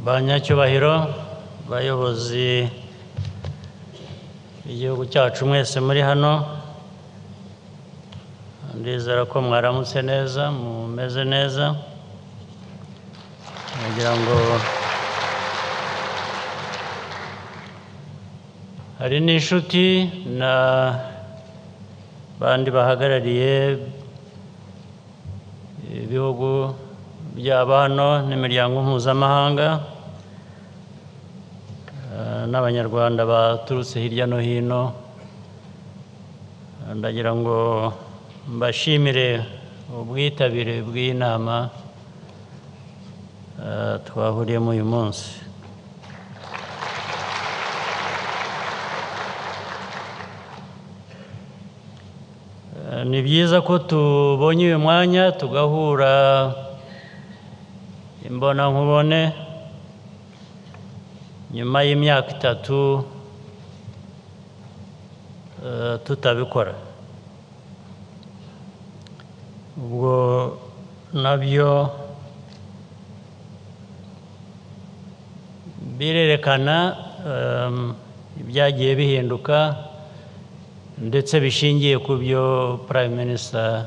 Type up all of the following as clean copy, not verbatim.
banyacyubahiro bayobozi b'igihugu cyacu mwese muri hano, ndizera ko mwaramutse neza, mumeze neza. Nagira ngo hari n'inshuti na bandi bahagarariye ibihugu byaba hano n'imiryango mpuzamahanga n'abanyarwanda baturutse hirya no hino. Ndagira ngo mbashimire ubwitabire bw'iyi nama twahuriyemo uyu munsi. Ni byiza ko tubonye uyu mwanya tugahura imbonankubone nyuma y'imyaka 3 tutabikora. Ubwo nabyo birerekana ibyagiye bihinduka ndetse bishingiye ku byo Prime Minister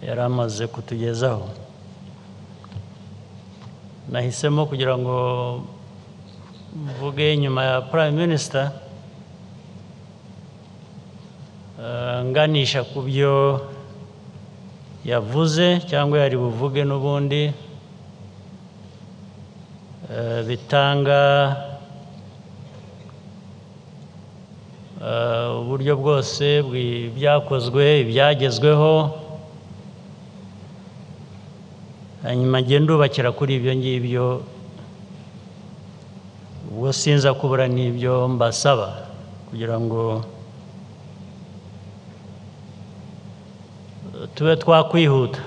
yari amaze kutugezaho. Nahisemo kugira ngo mvuge nyuma ya Prime Minister nganisha ku byo yavuze cyangwa yari buvuge n'ubundi bitanga uburyo bwose bw'ibyakozwe, ibyagezweho, hanyuma ngenda ubakira kuri ibyo ngibyo. Ubwo sinza kubura n'ibyo mbasaba kugira ngo tube twakwihuta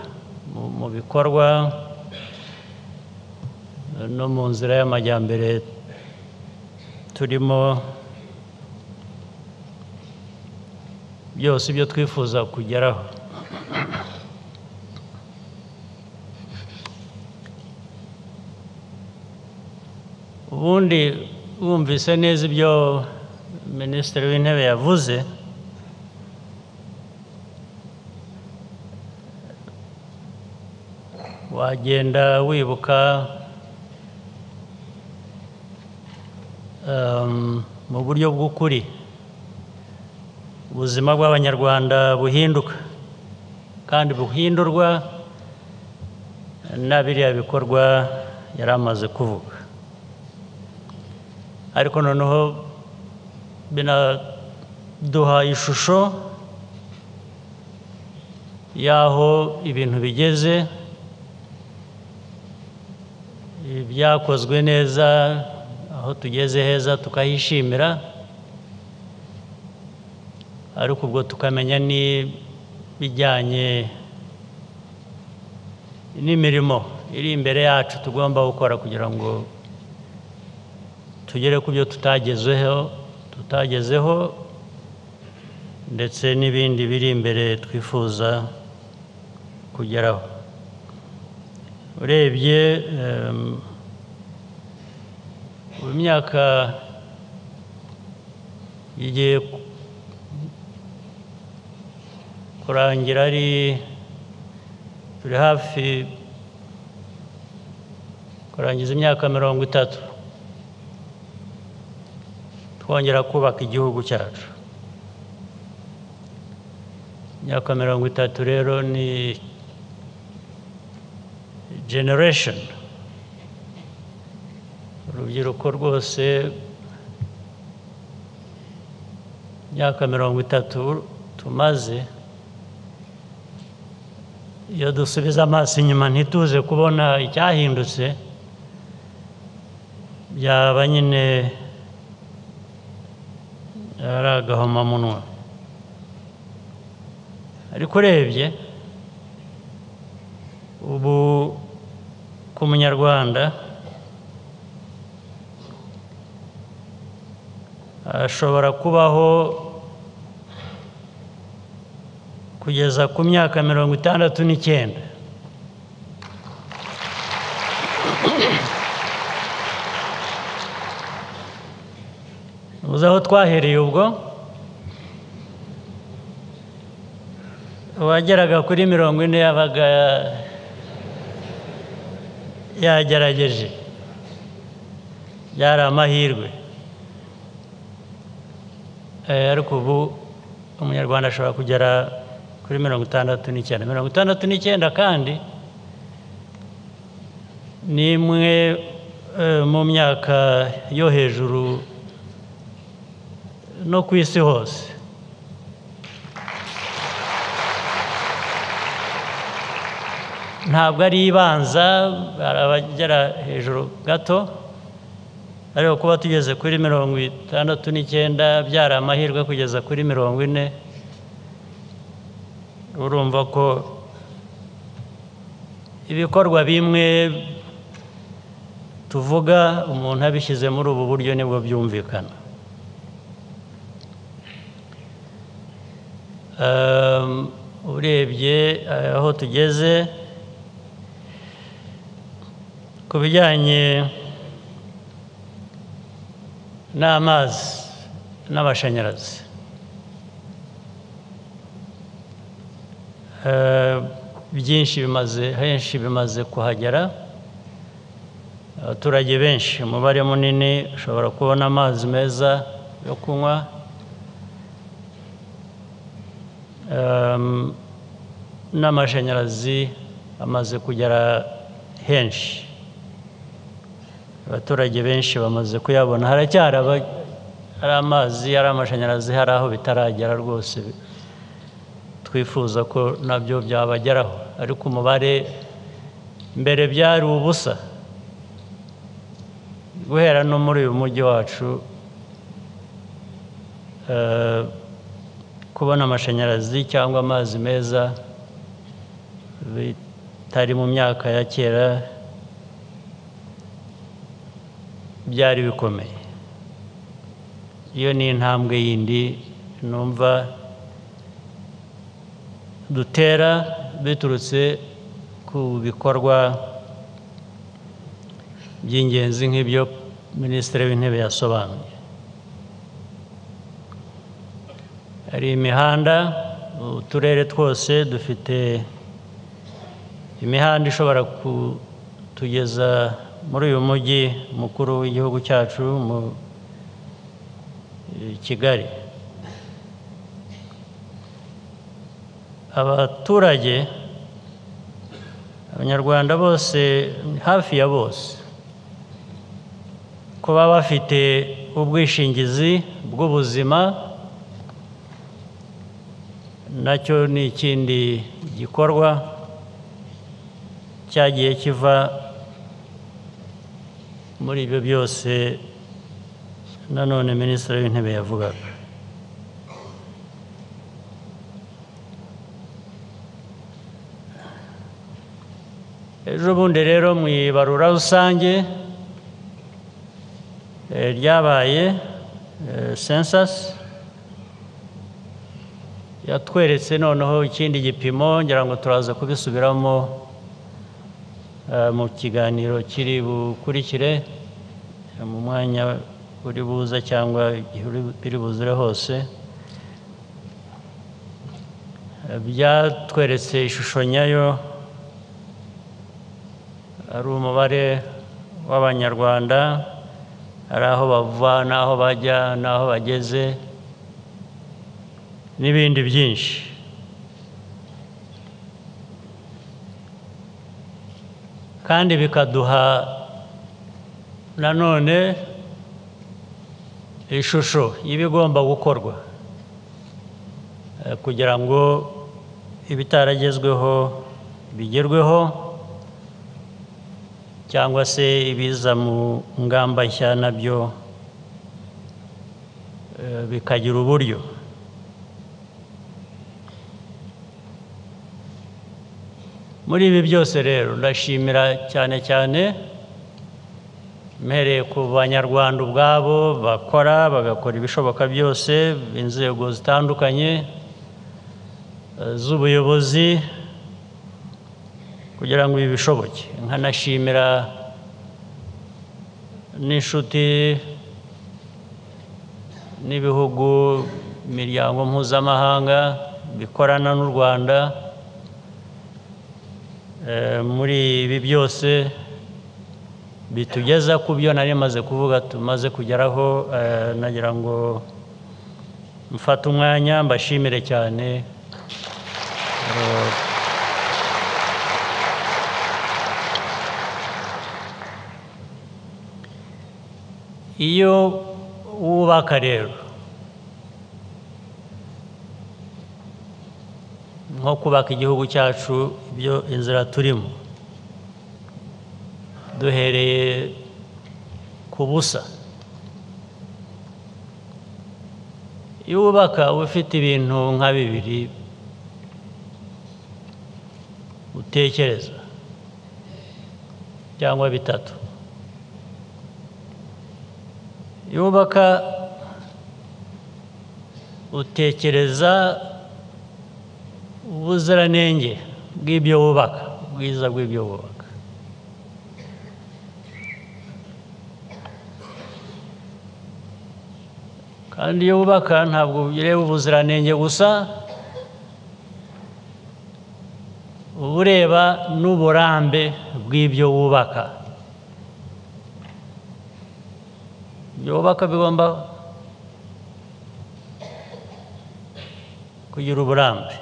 mu bikorwa no mu nzira y'amajyambere turimo, byose ibyo twifuza kugeraho. Ubundi wumvise neza ibyo Minisitiri w'Intebe yavuze, wagenda wibuka mu buryo bw'ukuri ubuzima bw'Abanyarwanda buhinduka kandi buhindurwa na biriya bikorwa yari amaze kuvuga. Ariko noneho binaduha ishusho y'aho ibintu bigeze, ibyakozwe neza, aho tugeze heza tukahishimira, ariko ubwo tukamenya n'ibijyanye n'imirimo iri imbere yacu tugomba gukora kugira ngo tugere ku byo tutagezeho ndetse n'ibindi biri imbere twifuza kugeraho. Urebye mu myaka igiye kurangira, turi hafi kurangiza imyaka 30 twongera kubaka igihugu cyacu. Imyaka 30 rero ni generation. Urubyiruko rwose imyaka 30 tumaze, iyo dusubiza amaso inyuma ntituze kubona icyahindutse, byaba nyine ari agahomamunwa. Ariko urebye ubu ku munyarwanda ashobora kubaho kugeza ku myaka 69 uzi aho twahereye ubwo uwageraga kuri 40 yabaga yagerageje, byari amahirwe. Ariko ubu umunyarwanda ashobora kugera kuri 69. 69 kandi ni imwe mu myaka yo hejuru no ku isi hose. Ntabwo ari ibanza, hari abagera hejuru gato, ariko kuba tugeze kuri 69 byari amahirwe kugeza kuri 40. Urumva ko ibikorwa bimwe tuvuga umuntu abishyize muri ubu buryo nibwo byumvikana. Urebye aho tugeze ku bijyanye n'amazi n'amashanyarazi, henshi bimaze kuhagera. Abaturage benshi, umubare munini ushobora kubona amazi meza yo kunywa, n'amashanyarazi amaze kugera henshi. Abaturage benshi bamaze kuyabona. Haracyari hari amazi, hari amashanyarazi, hari aho bitaragera rwose, twifuza ko nabyo byabageraho, ariko umubare mbere byari ubusa. Guhera no muri uyu mujyi wacu kubona amashanyarazi cyangwa amazi meza bitari mu myaka ya kera byari bikomeye. Iyo ni intambwe yindi numva dutera biturutse ku bikorwa by'ingenzi nk'ibyo Minisitiri w'Intebe yasobanuye. Hari imihanda, uturere twose dufite imihanda ishobora kutugeza muri uyu mujyi mukuru w'igihugu cyacu mu Kigali. Abaturage, Abanyarwanda bose, hafi ya bose, kuba bafite ubwishingizi bw'ubuzima nacyo ni ikindi gikorwa cyagiye kiva muri ibyo byose nanone Minisitiri w'Intebe yavugaga. Ejo bundi rero mu ibarura rusange ryabaye census, yatweretse noneho ikindi gipimo, ngira ngo turaza kubisubiramo mu kiganiro kiri bukurikire mu mwanya uri buza cyangwa biri buzire hose. Byatweretse ishusho nyayo, ari umubare w'Abanyarwanda, hari aho bava n'aho bajya n'aho bageze n'ibindi byinshi. Kandi bikaduha nanone ishusho y'ibigomba gukorwa kugira ngo ibitaragezweho bigerweho, cyangwa se ibiza mu ngamba nshya nabyo bikagira uburyo. Muri ibi byose rero ndashimira cyane cyane mpereye ku Banyarwanda ubwabo bagakora ibishoboka byose, inzego zitandukanye z'ubuyobozi kugira ngo ibi bishoboke. Nkanashimira n'inshuti n'ibihugu, imiryango mpuzamahanga bikorana n'u Rwanda muri ibi byose bitugeza ku byo nari maze kuvuga tumaze kugeraho. Nagira ngo mfate umwanya mbashimire cyane. Iyo wubaka rero nko kubaka igihugu cyacu, ibyo inzira turimo, duhereye ku busa. Iyo wubaka uba ufite ibintu nka bibiri utekereza cyangwa bitatu. Iyo wubaka utekereza ubuziranenge bw'ibyo wubaka, ubwiza bw'ibyo wubaka. Kandi iyo wubaka ntabwo ureba ubuziranenge gusa, uba ureba n'uburambe bw'ibyo wubaka. Ibyo wubaka bigomba kugira uburambe.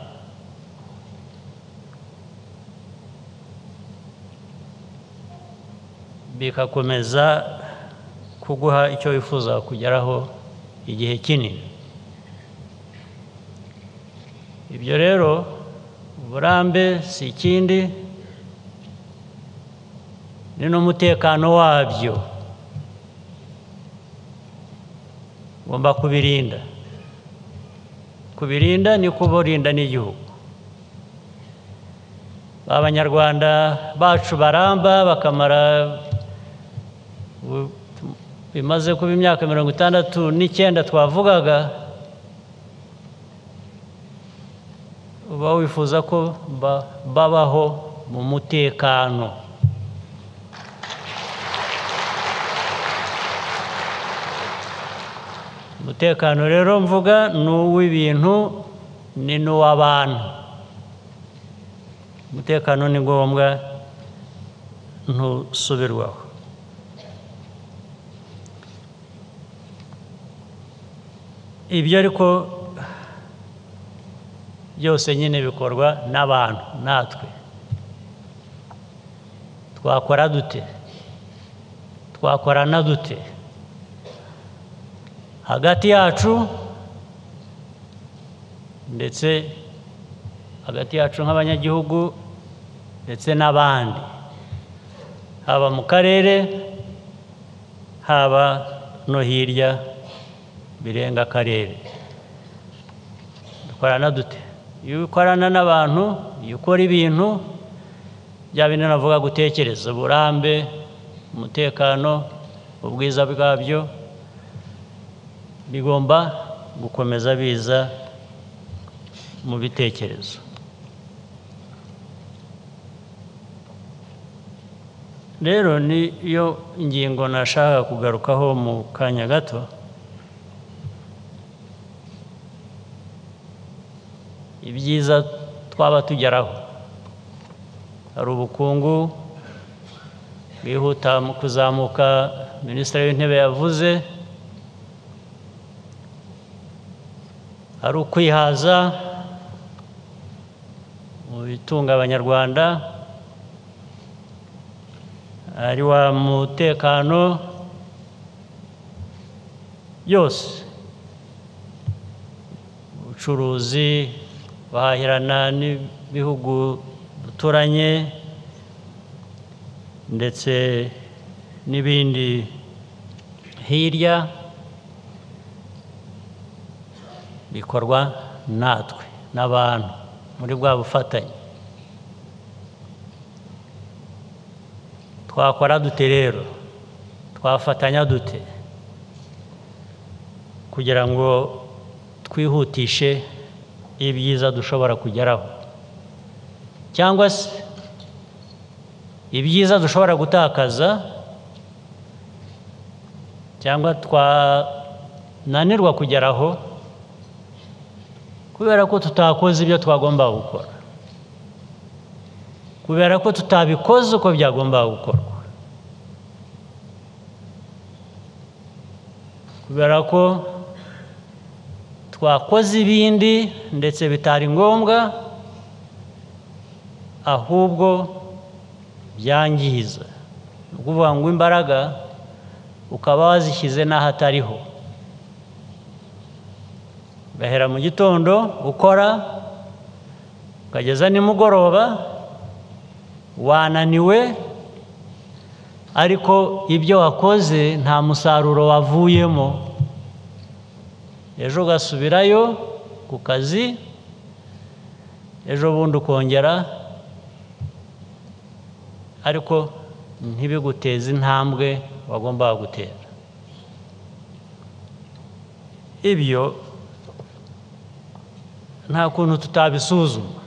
Bikakomeza kuguha icyo wifuza kugeraho igihe kinini. Ibyo rero uburambe si ikindi, ni n'umutekano wabyo. Ugomba kubirinda. Kubirinda ni kuburinda n'igihugu. Abanyarwanda bacu baramba bakamara bimaze kuba imyaka 69 twavugaga, uba wifuza ko babaho mu mutekano. Umutekano rero mvuga ni uw'ibintu, ni n'uw'abantu. Umutekano ni ngombwa, ntusubirwaho. Ibyo ariko byose nyine bikorwa n'abantu, natwe. Twakora dute? Twakorana dute? Hagati yacu, ndetse hagati yacu nk'abanyagihugu, ndetse n'abandi, haba mu karere, haba no hirya birenga akarere. Dukorana dute? Iyo ukorana n'abantu, iyo ukora ibintu bya bindi navuga, gutekereza, uburambe, umutekano, ubwiza bwabyo, bigomba gukomeza biza mu bitekerezo. Rero niyo ingingo nashaka kugarukaho mu kanya gato. Ibyiza twaba tugeraho, hari ubukungu bwihuta mu kuzamuka Minisitiri w'Intebe yavuze, hari ukwihaza mu bitunga Abanyarwanda, hari wa mutekano, byose, ubucuruzi, bahahirana n'ibihugu duturanye, ndetse n'ibindi hirya, bikorwa natwe n'abantu muri bwa bufatanye. Twakora dute rero? Twafatanya dute kugira ngo twihutishe ibyiza dushobora kugeraho, cyangwa se ibyiza dushobora gutakaza, cyangwa nanirwa kugeraho kubera ko tutakoze ibyo twagomba gukora, kubera ko tutabikoze uko byagomba gukorwa, kubera ko twakoze ibindi ndetse bitari ngombwa ahubwo byangiza. Ni ukuvuga ngo imbaraga ukaba wazishyize n'ahatariho, ugahera mu gitondo ukora ukageza nimugoroba wananiwe, ariko ibyo wakoze nta musaruro wavuyemo. Ejo ugasubirayo ku kazi, ejo bundi ukongera, ariko ntibiguteze intambwe wagombaga gutera. Ibyo nta kuntu tutabisuzuma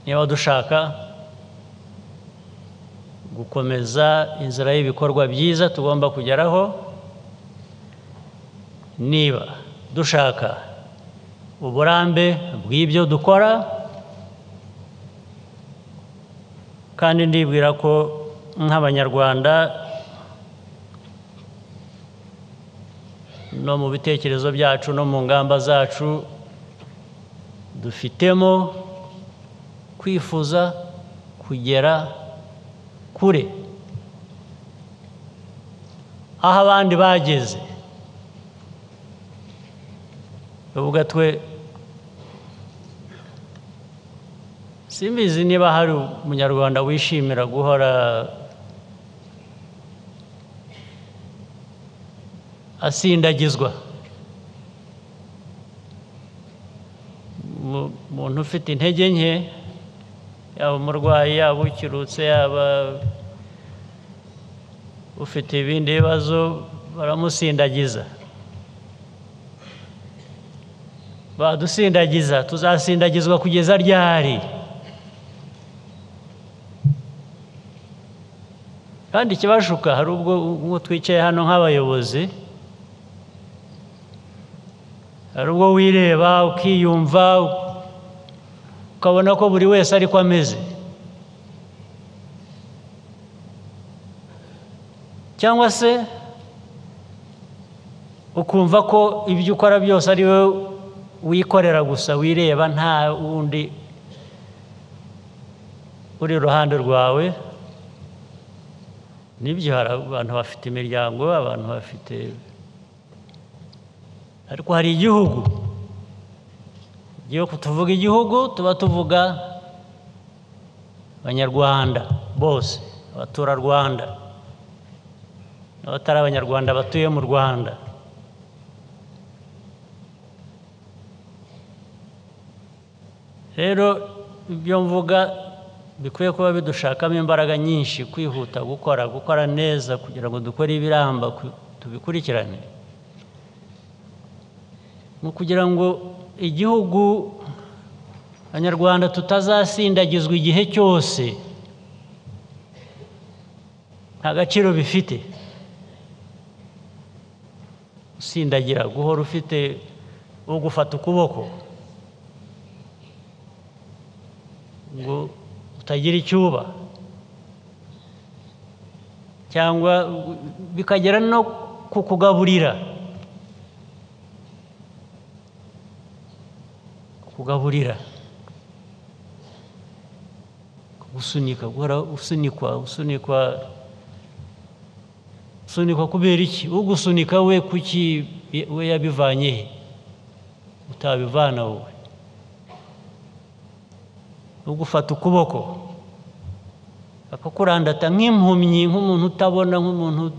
niba dushaka gukomeza inzira y'ibikorwa byiza tugomba kugeraho, niba dushaka uburambe bw'ibyo dukora. Kandi ndibwira ko nk'Abanyarwanda no mu bitekerezo byacu no mu ngamba zacu dufitemo kwifuza kugera kure aho abandi bageze. Uvuga twe simbizi niba hari umunyarwanda wishimira guhora asindagizwa. Umuntu ufite intege nke, yaba umurwayi, yaba ukirutse, yaba ufite ibindi bibazo, baramusindagiza. Badusindagiza, tuzasindagizwa kugeza ryari? Kandi ikibashuka, hari ubwo twicaye hano nk'abayobozi, hari ubwo wireba ukiyumva ukabona ko buri wese ariko ameze, cyangwa se ukumva ko ibyo ukora byose ari wowe wikorera gusa, wireba nta wundi uri iruhande rwawe. Nibyo, hari abantu bafite imiryango, abantu bafite, ariko hari igihugu. Tuvuga igihugu tuba tuvuga Abanyarwanda bose, abaturarwanda n'abatari Abanyarwanda batuye mu Rwanda. Rero ibyo mvuga bikwiye kuba bidushakamo imbaraga nyinshi, kwihuta gukora neza kugira ngo dukore ibiramba, tubikurikirane, mu kugira ngo igihugu, Abanyarwanda tutazasindagizwa igihe cyose. Nta gaciro bifite usindagira, guhora ufite ugufata ukuboko ngo utagira icyuba, cyangwa bikagera no kukugaburira. Gusunika, guhora usunikwa kubera iki? Ugusunika we kuki we yabivanye he? Utabivana wowe. Ugufata ukuboko akakurandata nk'impumyi, nk'umuntu utabona, nk'umuntu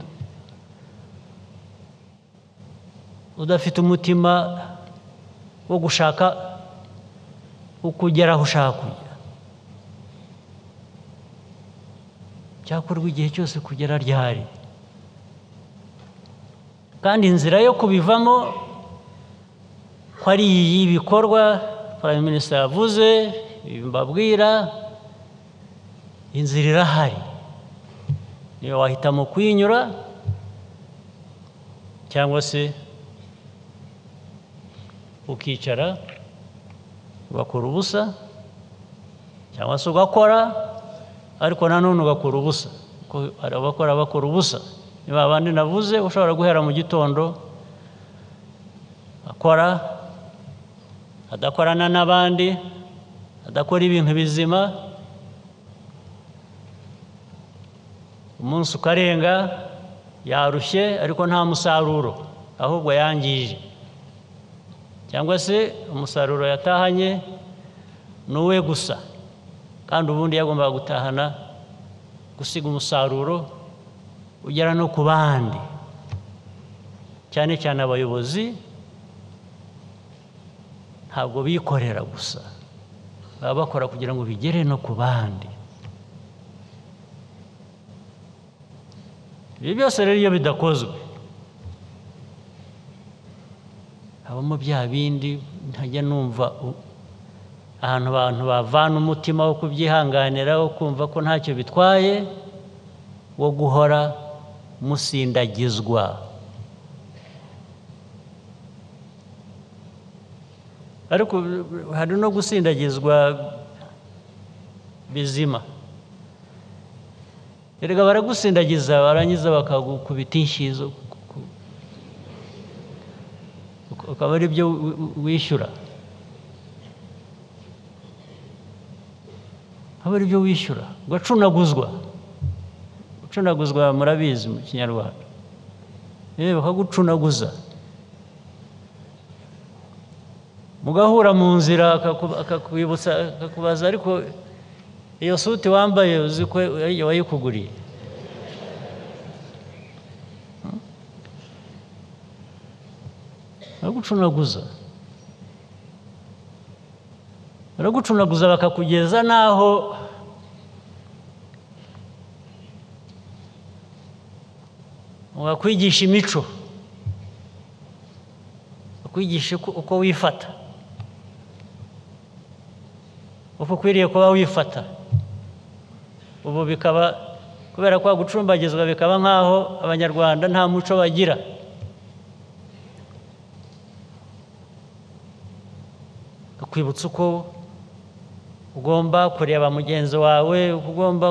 udafite umutima wo gushaka ukugera aho ushaka kujya. Cyakorwa igihe cyose kugera ryari? Kandi inzira yo kubivamo ko ari iyi bikorwa Prime Minister yavuze, mbabwira, inzira irahari. Niyo wahitamo kuyinyura, cyangwa se ukicara ugakora ubusa cyangwa se ugakora ariko nanone ugakora ubusa kuko hari abakora bakora ubusa niba abandi navuze ushobora guhera mu gitondo akora adakorana n'abandi adakora ibintu bizima umunsi ukarenga yarushye ariko nta musaruro ahubwo yangije cyangwa se umusaruro yatahanye n'uwe gusa kandi ubundi yagombaga gutahana gusiga umusaruro ugera no ku bandi cyane cyane abayobozi ntabwo bikorera gusa baba bakora kugira ngo bigere no ku bandi ibi byose rero iyo bidakozwe habamo bya bindi ntajya numva ahantu abantu bavana umutima wo kubyihanganira wo kumva ko ntacyo bitwaye wo guhora musindagizwa ariko hari no gusindagizwa bizima erega baragusindagiza barangiza bakagukubita inshizo ukaba ari byo wishyura aba ari byo wishyura ugacunaguzwa gucunaguzwa murabizi mu kinyarwanda bakagucunaguza mugahura mu nzira akakwibutsa akakubaza ariko iyo suti wambaye uzi ko wayikuguriye baragucunaguza bakakugeza n'aho bakwigisha imico bakwigisha uko wifata uko ukwiriye kuba wifata ubu bikaba kubera ko gucumbagizwa bikaba nk'aho abanyarwanda nta muco bagira kwibutsa uko ugomba kureba mugenzi wawe ugomba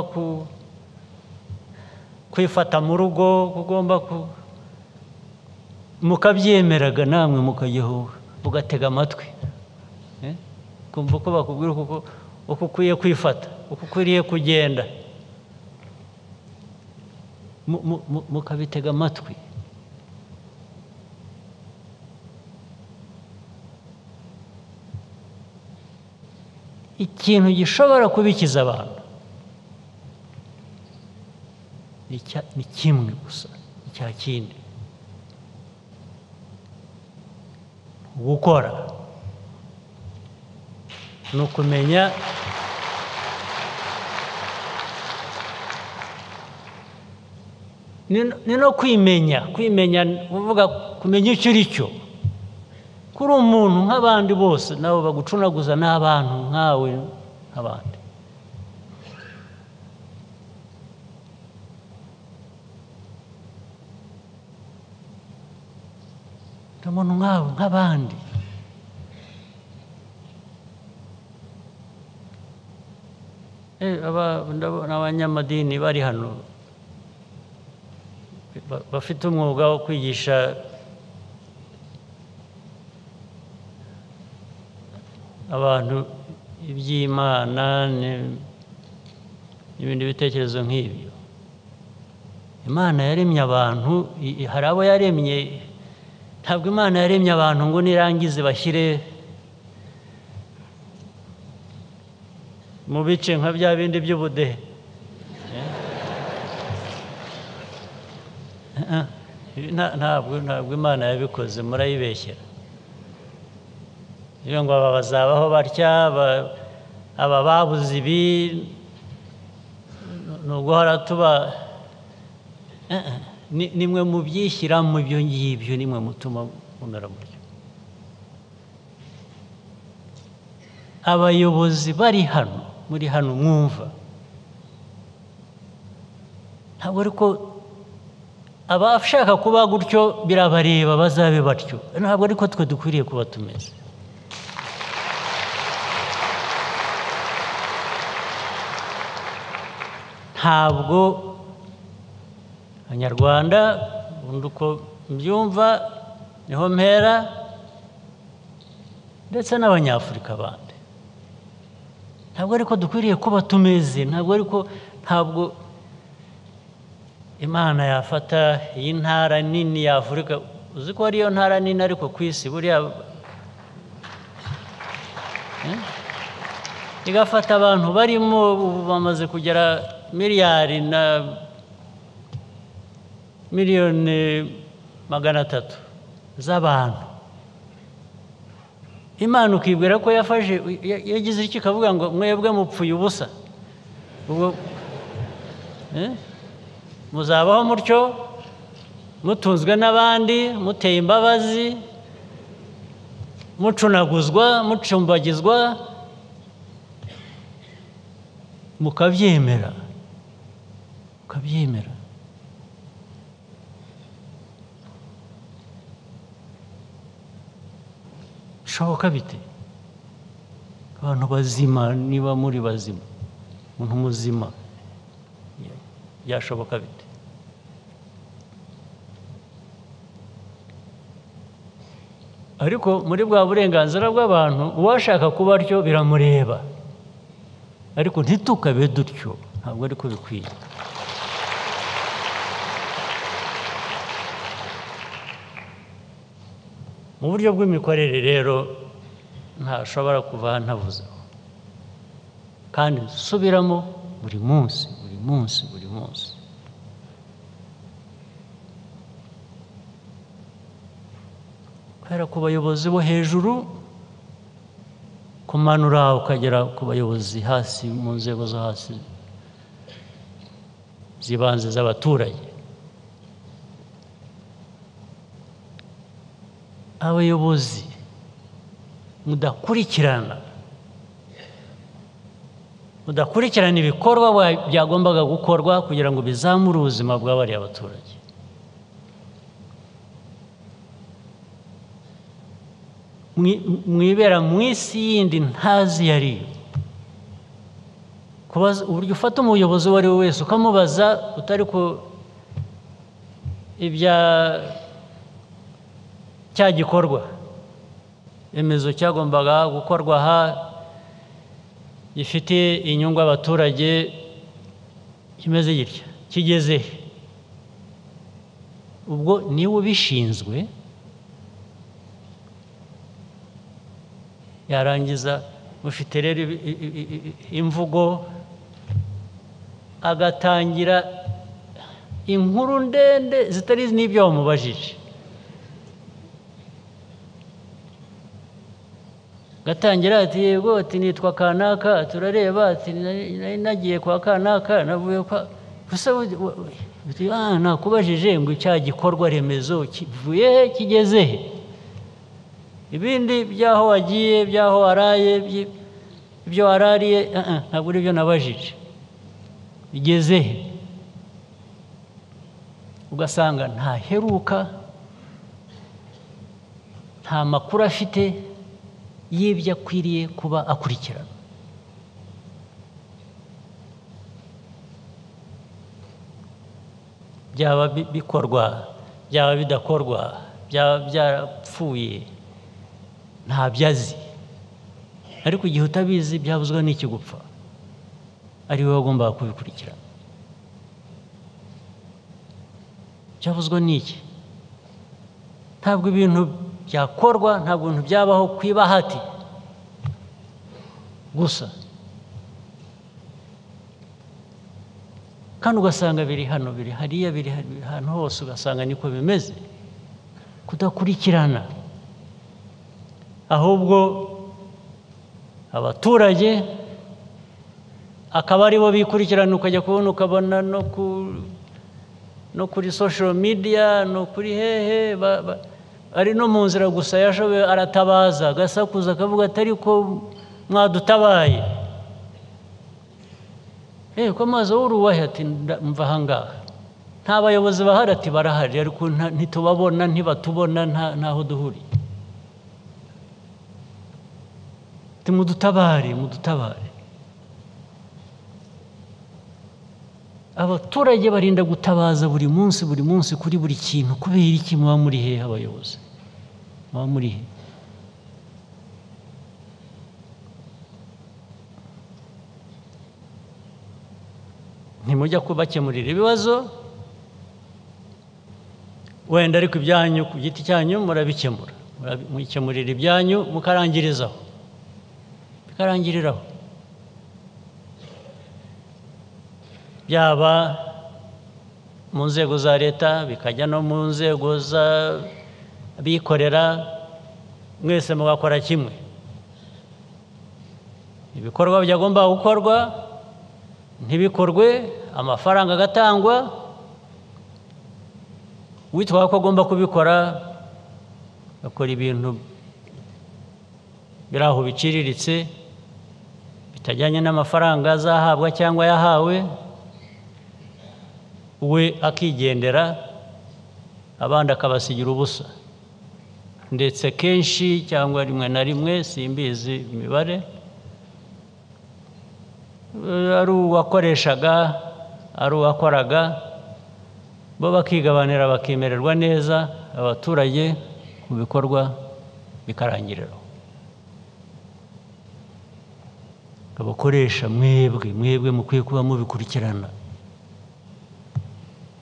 kwifata mu rugo ugomba mukabyemeraga namwe mukajyaho ugatega amatwi kumva uko bakubwira uko ukwiye kwifata uko ukwiriye kugenda mukabitega amatwi ikintu gishobora kubikiza abantu ni kimwe gusa icya kindi gukora ni ukumenya ni no kwimenya uvuga kumenya icyo uri cyo kuri umuntu nk'abandi bose nabo bagucunaguza n'abantu nkawe nk'abandi umuntu nkawe nk'abandi ndabona abanyamadini bari hano bafite umwuga wo kwigisha abantu iby'Imana n'ibindi bitekerezo nk'ibyo Imana yaremye abantu hari abo yaremye ntabwo Imana yaremye abantu ngo nirangize bashyire mu bice nka bya bindi by'ubudehe ntabwo Imana yabikoze murayibeshyera iyo ngo aba bazabaho batya aba babuze ibi ni uguhora tuba nimwe mu byishyira mu byo ngibyo nimwe mutuma mumera mutyo abayobozi bari hano muri hano mwumva ntabwo ariko abashaka kuba gutyo birabareba bazabe batyo, ntabwo ariko twe dukwiriye kuba tumeze. Ntabwo Abanyarwanda ubundi uko mbyumva niho mpera, ndetse n'Abanyafurika bandi, ntabwo ariko dukwiriye kuba tumeze. Ntabwo Imana yafata iyi ntara nini ya Afurika, uzi ko ariyo ntara nini ariko ku isi buriya, igafata abantu barimo bamaze kugera miliyari na miliyoni 300 z'abantu. Imana ukibwira ko yagize iki ikavuga ngo mwebwe mupfuye ubusa, ubwo muzabaho mutyo mutunzwe n'abandi, muteye imbabazi, mucunaguzwa, mucumbagizwa, mukabyemera. Bishoboka bite? Abantu bazima, niba muri bazima, umuntu muzima, byashoboka bite? Ariko muri bwa burenganzira bw'abantu, uwashaka kuba atyo biramureba, ariko ntitukabe dutyo, ntabwo ariko bikwiye. Mu buryo bw'imikorere rero ntashobora kuva ntavuzeho, kandi subiramo buri munsi. Kubera ku bayobozi bo hejuru, kumanura ukagera ku bayobozi hasi, mu nzego zo hasi zibanze z'abaturage. Abayobozi mudakurikirana ibikorwa byagombaga gukorwa kugira ngo bizamure ubuzima bw'abariya baturage. Mwibera mu isi yindi ntazi yariyo, uburyo ufata umuyobozi uwo ari we wese ukamubaza utari ku ibya cya gikorwa remezo cyagombaga gukorwa aha, gifite inyungu abaturage, kimeze gitya, kigeze ubwo niwe ubishinzwe. Yarangiza mufite rero imvugo, agatangira inkuru ndende zitari n'ibyo wamubajije, gatangira ati yego, ati nitwa kanaka, turareba, ati nari nagiye kwa kanaka, navuye kwa gusa nakubajije ngo icya gikorwa remezo kivuye he, kigeze he? Ibindi byaho wagiye, byaho waraye, ibyo warariye, ntabwo ari byo nabajije, bigeze he? Ugasanga ntaheruka, nta makuru afite y'ibyo akwiriye kuba akurikirana. Byaba bikorwa, byaba bidakorwa, byaba byarapfuye, ntabyo azi. Ariko igihe utabizi byabuzwa n'iki gupfa, ari wowe wagombaga kubikurikirana. Byabuzwa n'iki? Ntabwo ibintu byakorwa, ntabwo ibintu byabaho ku ibahati gusa, kandi ugasanga biri hano, biri hariya, biri ahantu hose, ugasanga niko bimeze. Kudakurikirana, ahubwo abaturage akaba ari bo bikurikirana, ukajya kubona ukabona no kuri social media, no kuri hehe, ari no mu nzira gusa yashoboye aratabaza, agasakuza, akavuga atari ko mwadutabaye, ko amazi w'uruwahe, ati mva ahangaha. nta bayobozi bahari, ati barahari ariko ntitubabona, ntibatubona, ntaho duhuriye. Mudutabare, mudutabare. Abaturage barinda gutabaza buri munsi kuri buri kintu. Kubera iki muba muri hehe abayobozi? Muba muri he? Ntimujya kubakemurira ibibazo, wenda ariko ibyanyu ku giti cyanyu murabikemura, mukemurira ibyanyu mukarangirizaho, bikarangiriraho. Byaba mu nzego za leta, bikajya no mu nzego z'abikorera, mwese mugakora kimwe. Ibikorwa byagomba gukorwa ntibikorwe, amafaranga agatangwa, witwa ko agomba kubikora akora ibintu biri aho biciriritse bitajyanye n'amafaranga azahabwa cyangwa yahawe, we akigendera, abandi akabasigira ubusa. Ndetse kenshi cyangwa rimwe na rimwe, simbizi imibare, ari uwakoreshaga ari uwakoraga, bo bakigabanira bakemererwa neza, abaturage mu bikorwa bikarangiriraho. Abakoresha mwebwe mukwiye kuba mubikurikirana,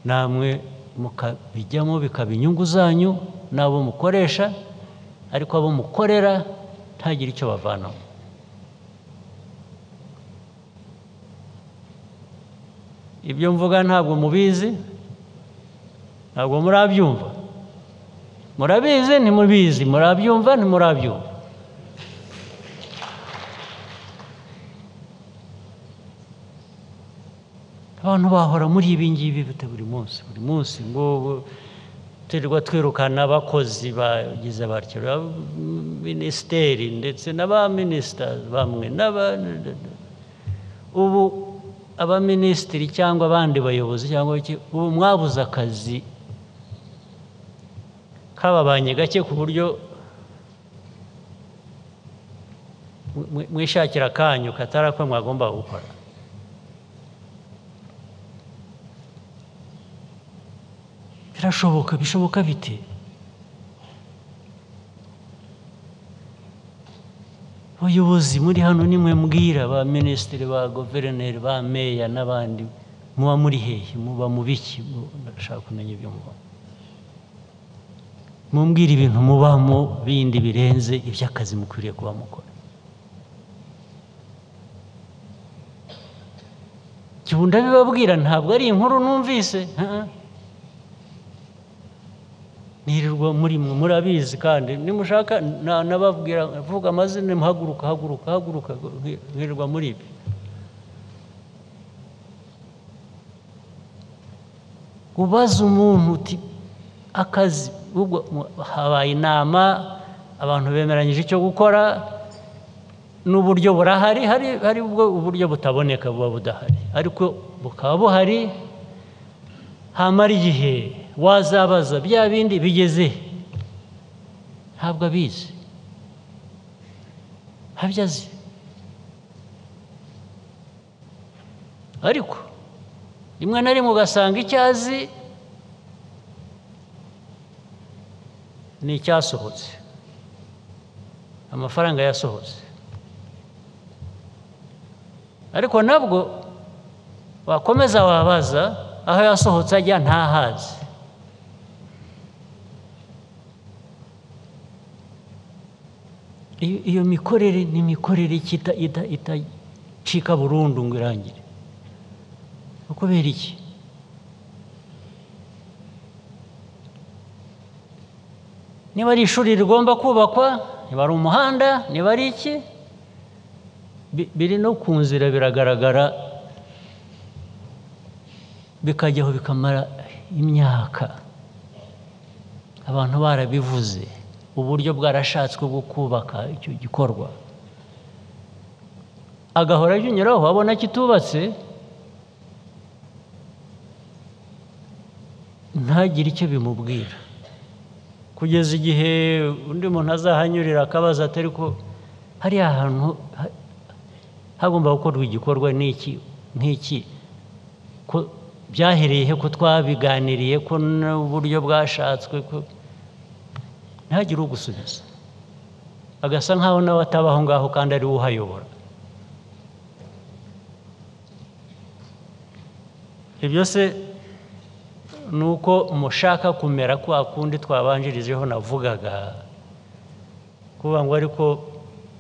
namwe mukabijyamo bikaba inyungu zanyu n'abo mukoresha, ariko abo mukorera ntagire icyo bavanamo. Ibyo mvuga ntabwo mubizi, ntabwo murabyumva. Murabizi ntimubizi, murabyumva ntimurabyumva. Abantu bahora muri ibi ngibi buri munsi ngo turirwa twirukana abakozi bagize batyo, minisiteri ndetse n'abaminisita bamwe ubu abaminisitiri cyangwa abandi bayobozi cyangwa ubu mwabuze akazi kababanye gake ku buryo mwishakira akanyu katari ako mwagomba gukora. Birashoboka, bishoboka bite? Abayobozi muri hano nimwe mbwira, ba minisitiri, ba guverineri, ba meya n'abandi, muba muri hehe? Muba mu biki? Ndashaka kumenya ibyo muba. Mumbwira ibintu mubamo bindi birenze iby'akazi mukwiriye kuba mukora. Kibunda bibabwira ntabwo ari inkuru numvise, nirirwa muri mwe murabizi, kandi nimushaka nababwira, vuga amazina, haguruka nirirwa muri ibi. Ubaza umuntu uti akazi, ubwo habaye inama, abantu bemeranyije icyo gukora, n'uburyo burahari, hari ubwo uburyo butaboneka buba budahari, ariko bukaba buhari. Hamara igihe wazabaza bya bindi bigeze, ntabwo abizi, ntabyo azi. Ariko rimwe na rimwe ugasanga icyo azi ni icyasohotse, amafaranga yasohotse, ariko nabwo wakomeza wabaza aho yasohotse ajya ntahazi. Iyo mikorere ni imikorere itacika burundu ngo irangire. Kubera iki? Niba ari ishuri rigomba kubakwa, niba ari umuhanda, niba ari iki, biri no ku nzira biragaragara, bikajyaho bikamara imyaka, abantu barabivuze, uburyo bwarashatswe bwo kubaka icyo gikorwa, agahora ajunyuraho abona kitubatse, ntagire icyo bimubwira kugeza igihe undi muntu azahanyurira akabaza atari ko hariya hantu hagomba gukorwa igikorwa nk'iki ko byahereye he ko twabiganiriye ko n'uburyo bwashatswe ko ntihagire ugusubiza agasa nkaho nawe atabaho ngaho kandi ari we uhayobora ibyo se ni uko mushaka kumera kwa kundi twabanjirijeho navugaga kuvuga ngo ariko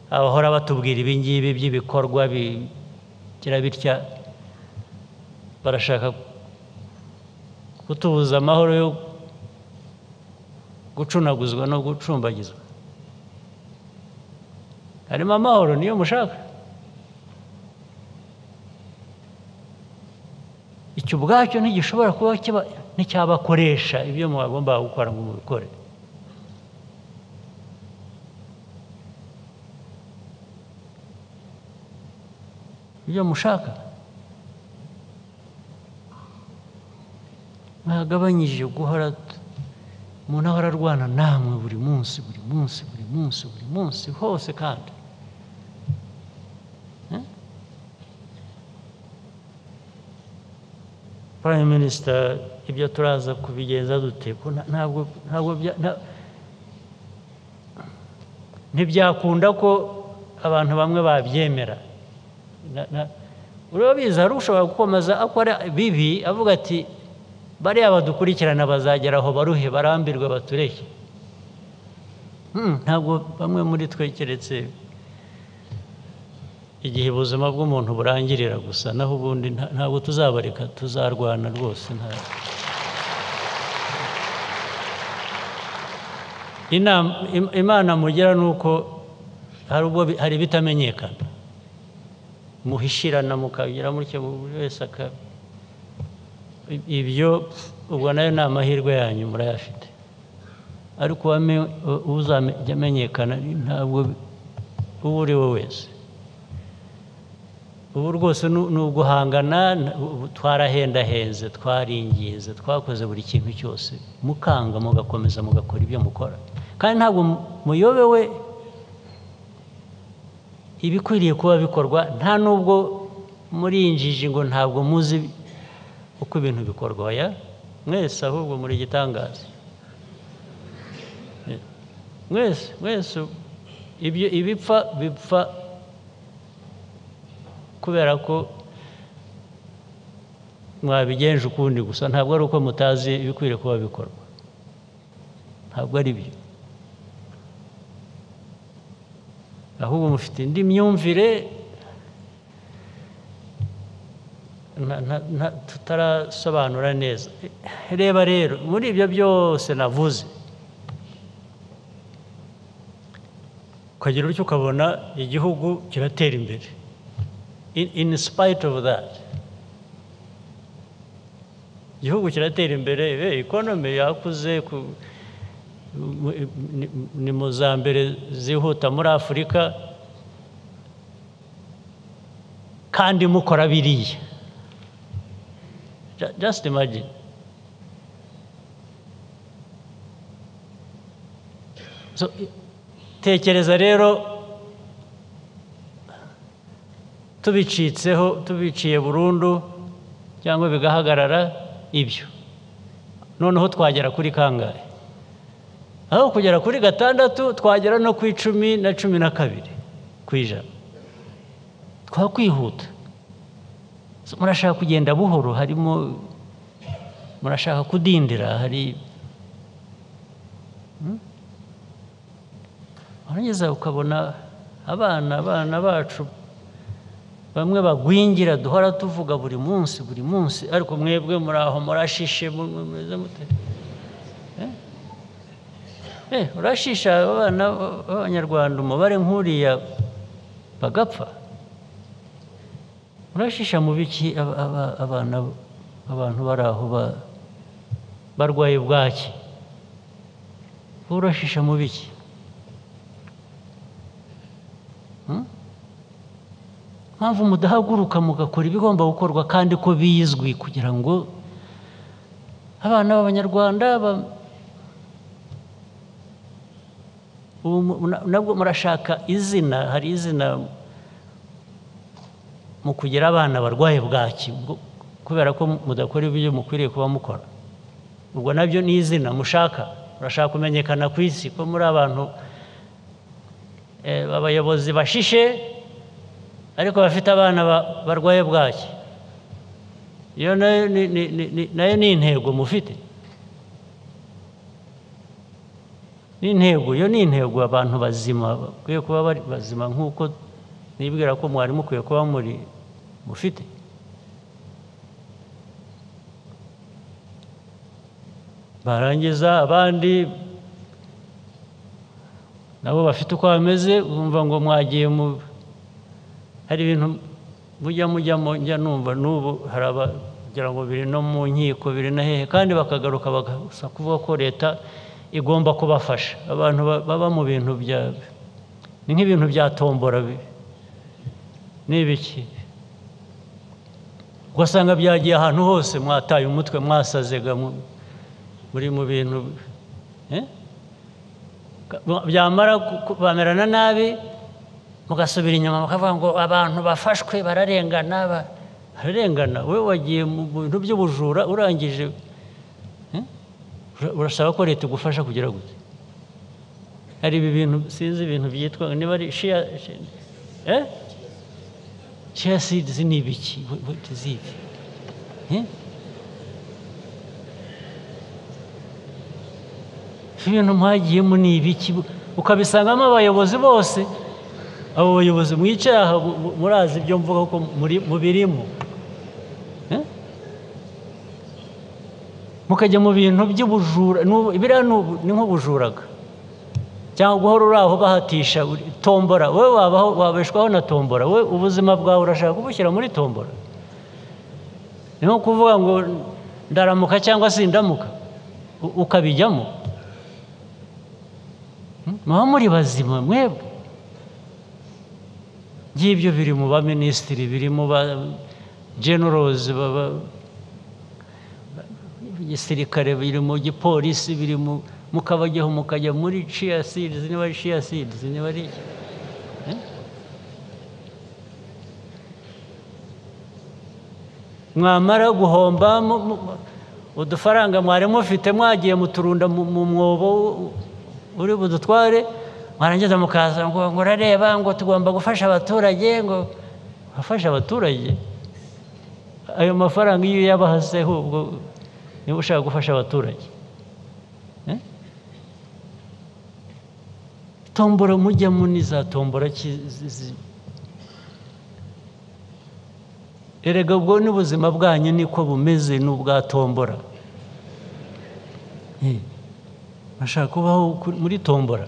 abahora batubwira ibi ngibi by'ibikorwa bigira bitya barashaka kutubuza amahoro yo gucunaguzwa no gucumbagizwa harimo amahoro niyo mushaka icyo ubwacyo ntigishobora kuba nticyabakoresha ibyo mwagomba gukora ngo mubikore ibyo mushaka mwagabanyije guhora umuntu ahora arwana namwe buri munsi buri munsi buri munsi buri munsi hose kandi Prime Minister ibyo turaza kubigenza dute ntabwo ntibyakunda ko abantu bamwe babyemera urabizi hari ushobora gukomeza akora bibi avuga ati bariya badukurikirana bazagera aho baruhe barambirwe batureke ntabwo bamwe muri twe keretse igihe ubuzima bw'umuntu burangirira gusa naho ubundi ntabwo tuzabareka tuzarwana rwose imana mugira ni uko hari ibitamenyekana muhishirana mukagira mutyo buri wese ibyo ubwo nayo ni amahirwe yanyu murayafite ariko uzajya amenyekana ntabwo uwo uri we wese ubu rwose ni uguhangana twarahendahenze twaringize twakoze buri kintu cyose mukanga mugakomeza mugakora ibyo mukora kandi ntabwo muyobewe ibikwiriye kuba bikorwa nta nubwo muri injiji ngo ntabwo muzi uko ibintu bikorwa ya mwese ahubwo muri igitangaza mwese ibipfa bipfa kubera ko mwabigenje ukundi gusa ntabwo ari uko mutazi ibikwiriye kuba bikorwa ntabwo ari byo ahubwo mufite indi myumvire tutarasobanura neza reba rero muri ibyo byose navuze ukagira utyo ukabona igihugu kiratera imbere in spite of that igihugu kiratera imbere economy yakuze ni mu za mbere zihuta muri Afurika kandi mukora biriya just imagine so tekereza rero tubiciye burundu cyangwa bigahagarara ibyo noneho twagera kuri kangahe aho kugera kuri 6 twagera no ku 10 na 12 kwijana twakwihuta murashaka kugenda buhoro harimo murashaka kudindira hari arangeza ukabona abana bacu bamwe bagwingira duhora tuvuga buri munsi ariko mwebwe muri aho murashishe mumeze mute urashisha abana b'abanyarwanda umubare nk'uriya bagapfa urashisha mu biki abantu bari aho barwaye bwaki urashisha mu biki mpamvu mudahaguruka mugakora ibigomba gukorwa kandi ko bizwi kugira ngo abana b'Abanyarwanda nabwo murashaka izina, hari izina mu kugira abana barwaye bwaki kubera ko mudakora ibyo mukwiriye kuba mukora. Ubwo nabyo ni izina mushaka, murashaka kumenyekana ku isi ko muri abantu abayobozi bashishe ariko bafite abana barwaye bwaki. Iyo nayo ni intego mufite, ni intego, iyo ni intego abantu bazima bakwiye kuba bari bazima nk'uko nibwira ko mwari mukwiye kuba mufite. Barangiza abandi nabo bafite uko bameze, bumva ngo mwagiye hari ibintu mujyamo njya numva n'ubu hari abagira ngo biri no mu nkiko biri na hehe, kandi bakagaruka bagasa kuvuga ko leta igomba kubafasha. Abantu baba mu bintu ni nk'ibintu bya tombora n'ibiki, ugasanga byagiye ahantu hose, mwataye umutwe, mwasazega muri mu bintu byamara bamerana nabi, mugasubira inyuma mukavuga ngo abantu bafashwe bararengana. We wagiye mu bintu by'ubujura urangije urasaba ko leta igufasha kugira gute? Hari ibi bintu sinzi ibintu byitwa niba ari share seeds ni ibiki? Ibintu mwagiyemo ni ibiki? Ukabisangamo abayobozi bose, abo bayobozi mwicaye aha murazi ibyo mvuga ko mubirimo, mukajya mu bintu by'ubujura. Biriya ni nk'ubujuraga, cyangwa guhora uri aho bahatisha tombora. Wowe wabeshwaho na tombora? we ubuzima bwawe urashaka kubushyira muri tombora? Ni nko kuvuga ngo ndaramuka cyangwa sindamuka ukabijyamo. Muba muri bazima mwebwe? Ngibyo biri mu baminisitiri, biri mu ba generals, igisirikare, biri mu gipolisi, biri mukabajyaho mukajya muri chia seeds, niba ari chia seeds, niba ari mwamara guhomba udufaranga mwari mufite mwagiye muturunda mu mwobo uri budutware, mwarangiza mukaza ngo urareba ngo tugomba gufasha abaturage. Ngo bafasha abaturage? Ayo mafaranga iyo yabahaseho ubwo niba ushaka gufasha abaturage? Tombora mujyamo ni za tombora erega ubwo n'ubuzima bwanyu niko bumeze n'ubwa tombora. Bashaka kubaho muri tombora.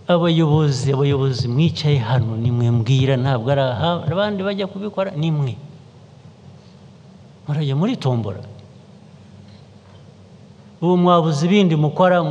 Abayobozi mwicaye hano nimwe mbwira, ntabwo ari abandi bajya kubikora, nimwe murajya muri tombora. Ubu mwabuze ibindi mukora.